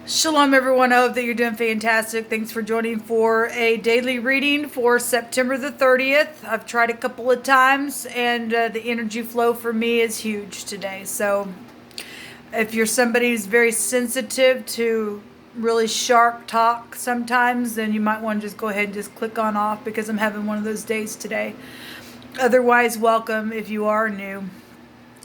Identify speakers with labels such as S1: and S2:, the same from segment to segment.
S1: Shalom, everyone. I hope that you're doing fantastic. Thanks for joining for a daily reading for September the 30th. I've tried a couple of times, and the energy flow for me is huge today. So if you're somebody who's very sensitive to really sharp talk sometimes, then you might want to just go ahead and just click on off, because I'm having one of those days today. Otherwise, welcome if you are new.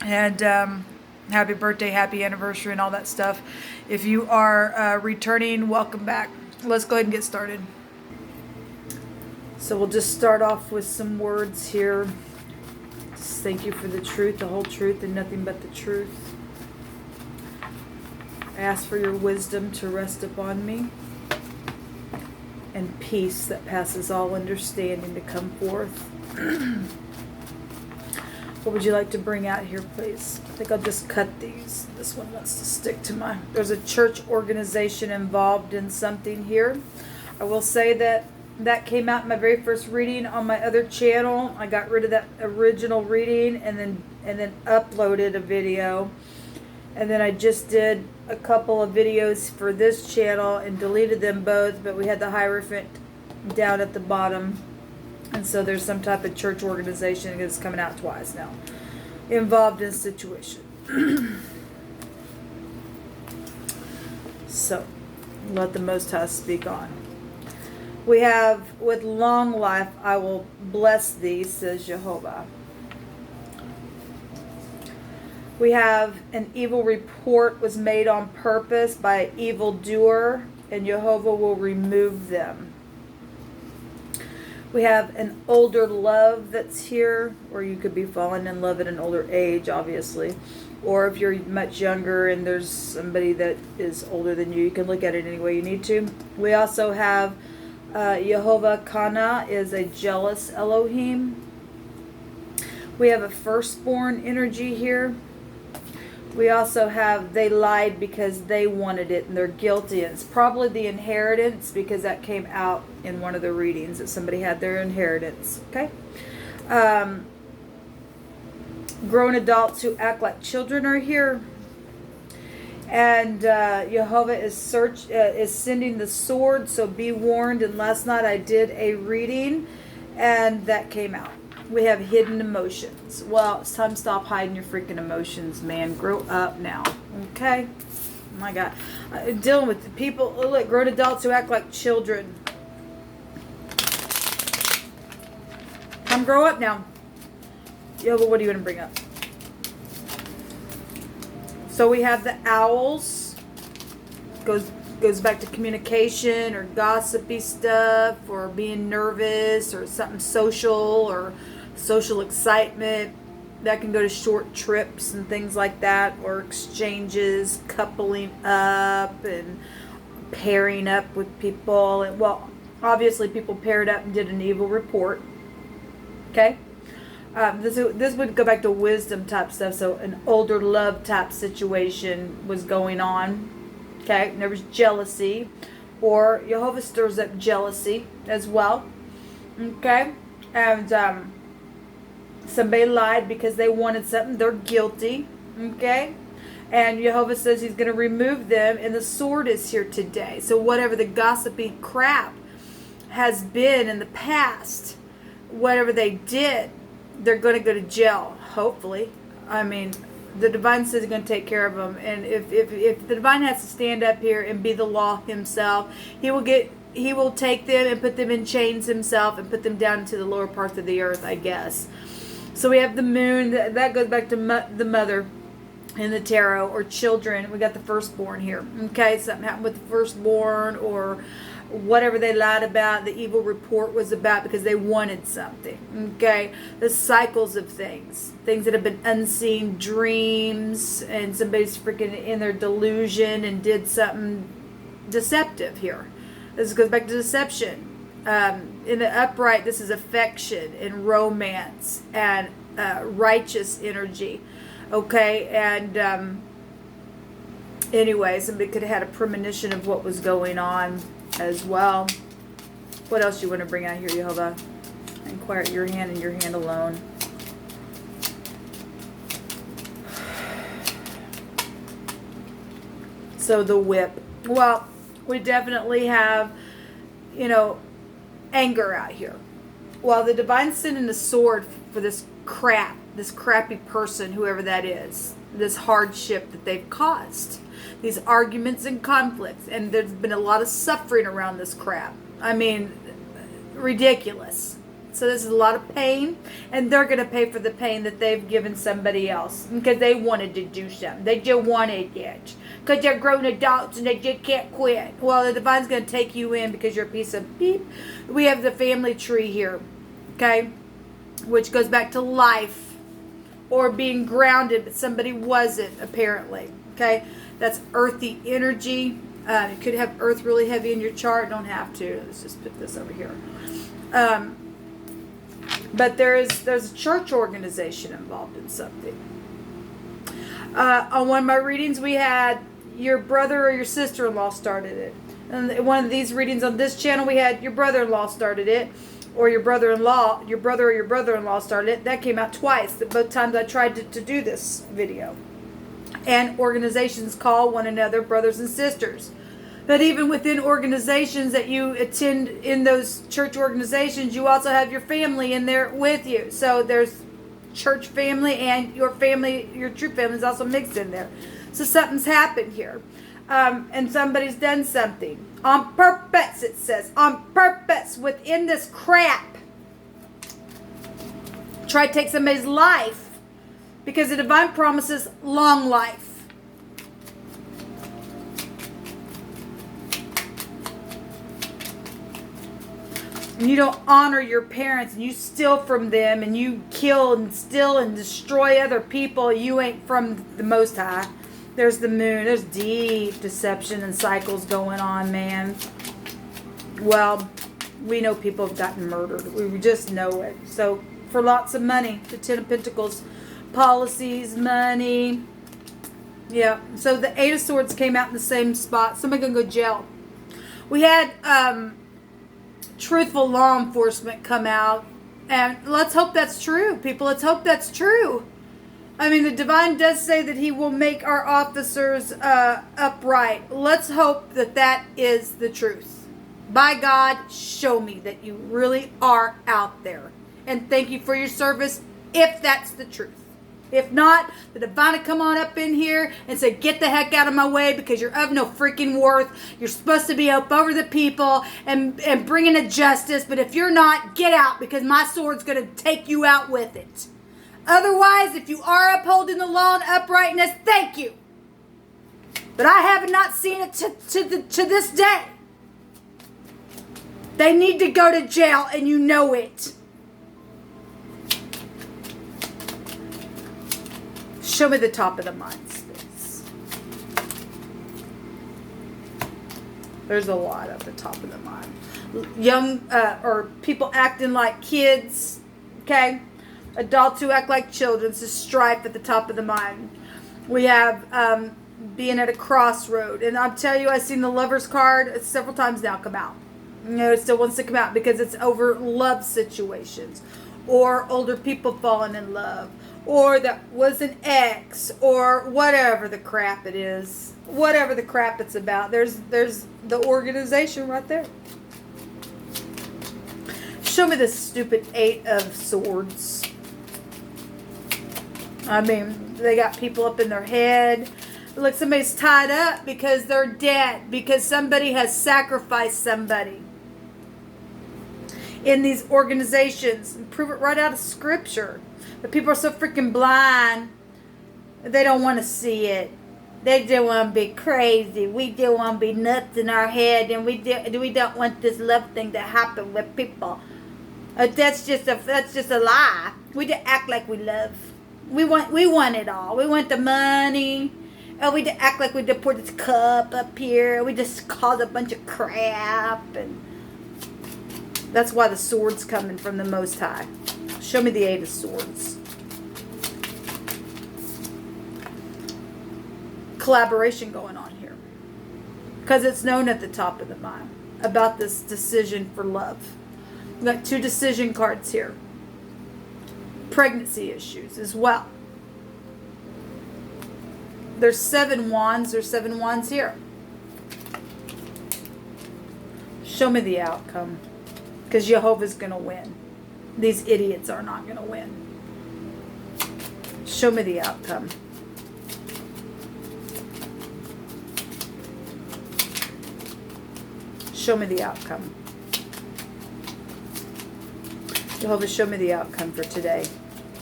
S1: And happy birthday, happy anniversary, and all that stuff. If you are returning, welcome back. Let's go ahead and get started. So we'll just start off with some words here. Just thank you for the truth, the whole truth, and nothing but the truth. I ask for your wisdom to rest upon me, and peace that passes all understanding to come forth. What would you like to bring out here, please? I think I'll just cut these. This one wants to stick to my... There's a church organization involved in something here. I will say that that came out in my very first reading on my other channel. I got rid of that original reading and then uploaded a video. And then I just did a couple of videos for this channel and deleted them both, but we had the Hierophant down at the bottom. And so there's some type of church organization that's coming out twice now, involved in a situation. So, let the Most High speak on. We have, with long life, I will bless thee, says Jehovah. We have, an evil report was made on purpose by an evildoer, and Jehovah will remove them. We have an older love that's here, or you could be falling in love at an older age, obviously. Or if you're much younger and there's somebody that is older than you can look at it any way you need to. We also have Jehovah Kana is a jealous Elohim. We have a firstborn energy here. We also have, they lied because they wanted it and they're guilty. And it's probably the inheritance, because that came out in one of the readings that somebody had their inheritance. Okay. Grown adults who act like children are here. And Jehovah is sending the sword, so be warned. And last night I did a reading and that came out. We have hidden emotions. Well, it's time to stop hiding your freaking emotions, man. Grow up now. Okay? Oh my God. Dealing with the people, look, grown adults who act like children. Come grow up now. Yeah, but what do you want to bring up? So we have the owls. Goes back to communication or gossipy stuff or being nervous or something social or social excitement. That can go to short trips and things like that, or exchanges, coupling up and pairing up with people. And well, obviously people paired up and did an evil report. Okay. This would go back to wisdom type stuff. So an older love type situation was going on. Okay, and there was jealousy, or Jehovah stirs up jealousy as well. Okay, and somebody lied because they wanted something. They're guilty. Okay, and Jehovah says he's going to remove them, and the sword is here today. So whatever the gossipy crap has been in the past, whatever they did, they're going to go to jail, hopefully. I mean, the divine says he's going to take care of them. And if the divine has to stand up here and be the law himself, he will take them and put them in chains himself and put them down into the lower parts of the earth, I guess. So we have the moon. That goes back to the mother in the tarot, or children. We got the firstborn here. Okay, something happened with the firstborn, or whatever they lied about, the evil report was about because they wanted something. Okay, the cycles of things that have been unseen, dreams, and somebody's freaking in their delusion and did something deceptive here. This goes back to deception. In the upright, this is affection and romance and righteous energy. Okay, and anyway, somebody could have had a premonition of what was going on as well. What else you want to bring out here, Jehovah? Inquire at your hand and your hand alone. So the whip. Well, we definitely have, you know, anger out here. Well, the divine's sending a sword for this crap, this crappy person, whoever that is, this hardship that they've caused, these arguments and conflicts, and there's been a lot of suffering around this crap. I mean, ridiculous. So this is a lot of pain, and they're going to pay for the pain that they've given somebody else because they wanted to do something. They just wanted it because they're grown adults and they just can't quit. Well, the divine's going to take you in because you're a piece of beep. We have the family tree here, okay, which goes back to life or being grounded, but somebody wasn't, apparently, okay? That's earthy energy. You could have earth really heavy in your chart. Don't have to. Let's just put this over here. But there's a church organization involved in something. On one of my readings, we had your brother or your sister-in-law started it. And one of these readings on this channel, we had your brother-in-law started it, or your brother or your brother-in-law started it. That came out twice. Both times I tried to do this video. And organizations call one another brothers and sisters. But even within organizations that you attend, in those church organizations, you also have your family in there with you. So there's church family and your family, your true family is also mixed in there. So something's happened here. And somebody's done something. On purpose, it says. On purpose, within this crap. Try to take somebody's life. Because the divine promises long life. And you don't honor your parents, and you steal from them, and you kill and steal and destroy other people. You ain't from the Most High. There's the moon. There's deep deception and cycles going on, man. Well, we know people have gotten murdered. We just know it. So, for lots of money, the Ten of Pentacles, policies, money. Yeah. So, the Eight of Swords came out in the same spot. Somebody gonna go to jail. We had, truthful law enforcement come out, and let's hope that's true, people. Let's hope that's true. I mean, the divine does say that he will make our officers upright. Let's hope that that is the truth. By God, show me that you really are out there, and thank you for your service if that's the truth. If not, the divine will come on up in here and say, get the heck out of my way because you're of no freaking worth. You're supposed to be up over the people and bringing a justice. But if you're not, get out because my sword's going to take you out with it. Otherwise, if you are upholding the law and uprightness, thank you. But I have not seen it to this day. They need to go to jail, and you know it. Show me the top of the mind space. There's a lot at the top of the mind. Young or people acting like kids. Okay? Adults who act like children. This is strife at the top of the mind. We have being at a crossroad. And I'll tell you, I've seen the Lover's card several times now come out. You know, it still wants to come out because it's over love situations. Or older people falling in love. Or that was an ex, or whatever the crap it is. Whatever the crap it's about. There's the organization right there. Show me this stupid Eight of Swords. I mean, they got people up in their head. Look, somebody's tied up because they're dead. Because somebody has sacrificed somebody. In these organizations. Prove it right out of scripture. But people are so freaking blind. They don't want to see it. They just want to be crazy. We just want to be nuts in our head. And we don't want this love thing to happen with people. That's just a lie. We just act like we love. We want it all. We want the money. And we just act like we just put this cup up here. We just cause a bunch of crap. And that's why the sword's coming from the Most High. Show me the Eight of Swords. Collaboration going on here. Because it's known at the top of the mind about this decision for love. We've got two decision cards here. Pregnancy issues as well. There's 7 wands. There's 7 wands here. Show me the outcome. Because Jehovah's going to win. These idiots are not going to win. Show me the outcome. Show me the outcome. Jehovah, show me the outcome for today.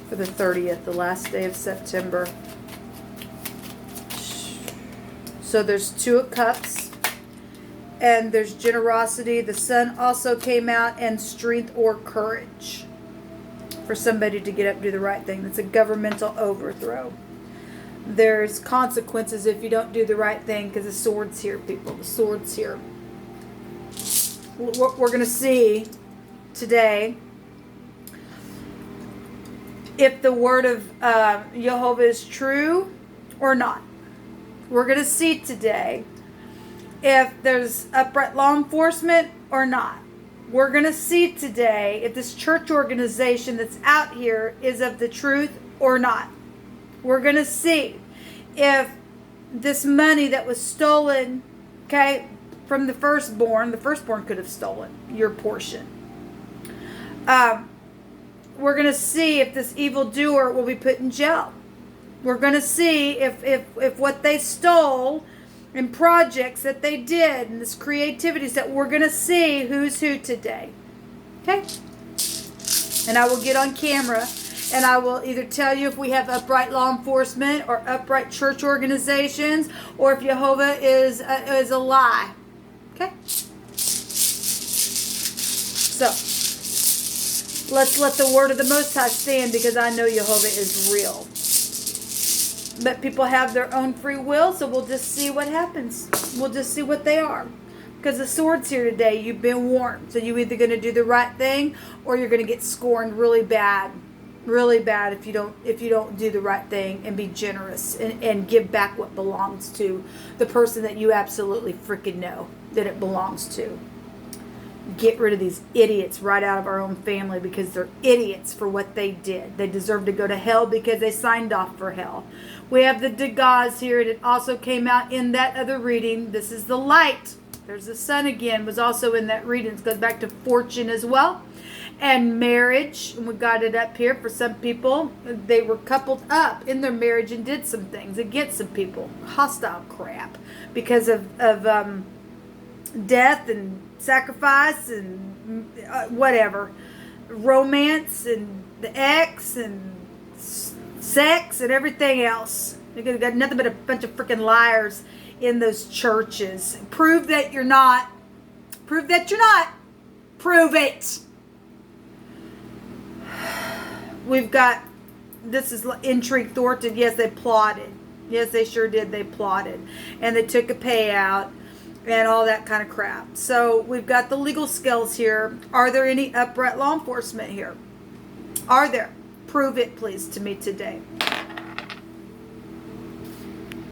S1: For the 30th, the last day of September. So there's 2 of Cups. And there's generosity. The Sun also came out, and strength or courage. For somebody to get up and do the right thing. That's a governmental overthrow. There's consequences if you don't do the right thing, because the sword's here, people. The sword's here. What we're going to see today, if the word of Jehovah is true or not. We're going to see today if there's upright law enforcement or not. We're going to see today if this church organization that's out here is of the truth or not. We're going to see if this money that was stolen, okay, from the firstborn could have stolen your portion. We're going to see if this evildoer will be put in jail. We're going to see if what they stole and projects that they did and this creativity that we're going to see who's who today. Okay? And I will get on camera and I will either tell you if we have upright law enforcement or upright church organizations or if Jehovah is a lie. Okay? So, let's let the word of the Most High stand because I know Jehovah is real. But people have their own free will, so we'll just see what happens. We'll just see what they are. Because the sword's here today. You've been warned. So you're either going to do the right thing or you're going to get scorned really bad. Really bad if you don't do the right thing and be generous and give back what belongs to the person that you absolutely freaking know that it belongs to. Get rid of these idiots right out of our own family because they're idiots for what they did. They deserve to go to hell because they signed off for hell. We have the Degas here, and it also came out in that other reading. This is the light. There's the sun again, was also in that reading. It goes back to fortune as well. And marriage, and we got it up here for some people. They were coupled up in their marriage and did some things against some people. Hostile crap because of death and sacrifice and whatever. Romance and the ex and sex and everything else. They've got nothing but a bunch of freaking liars in those churches. Prove that you're not. Prove that you're not. Prove it. We've got, this is intrigue thwarted. Yes, they plotted. Yes, they sure did. They plotted. And they took a payout and all that kind of crap. So we've got the legal scales here. Are there any upright law enforcement here? Are there? Prove it, please, to me today.